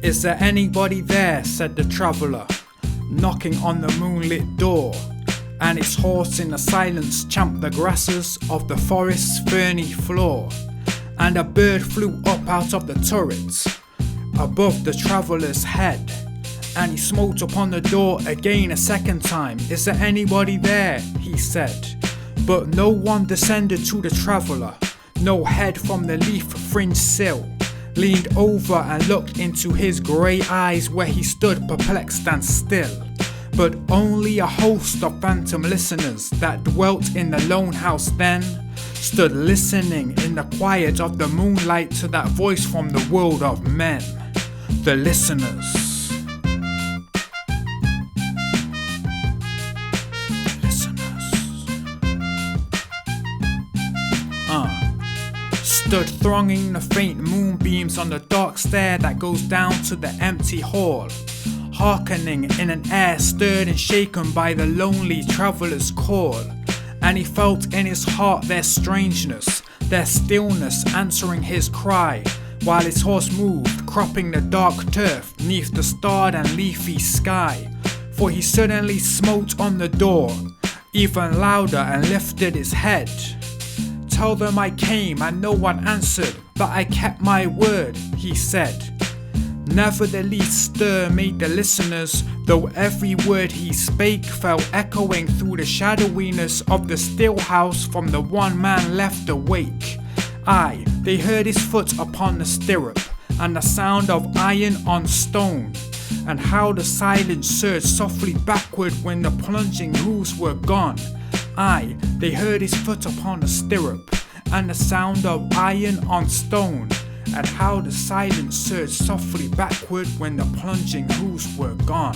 "Is there anybody there?" said the traveller, knocking on the moonlit door. And his horse in the silence champed the grasses of the forest's ferny floor. And a bird flew up out of the turret, above the traveller's head. And he smote upon the door again a second time. "Is there anybody there?" he said. But no one descended to the traveller. No head from the leaf-fringed sill leaned over and looked into his grey eyes, where he stood perplexed and still. But only a host of phantom listeners that dwelt in the lone house then stood listening in the quiet of the moonlight to that voice from the world of men. The listeners. Stood thronging the faint moonbeams on the dark stair that goes down to the empty hall, hearkening in an air stirred and shaken by the lonely traveller's call. And he felt in his heart their strangeness, their stillness answering his cry, while his horse moved, cropping the dark turf neath the starred and leafy sky. For he suddenly smote on the door, even louder, and lifted his head. "Tell them I came," and no one answered, "but I kept my word," he said. Never the least stir made the listeners, though every word he spake fell echoing through the shadowiness of the still house from the one man left awake. Aye, they heard his foot upon the stirrup, and the sound of iron on stone, and how the silence surged softly backward when the plunging hoofs were gone. Aye, they heard his foot upon the stirrup, and the sound of iron on stone, and how the silence surged softly backward when the plunging hoofs were gone.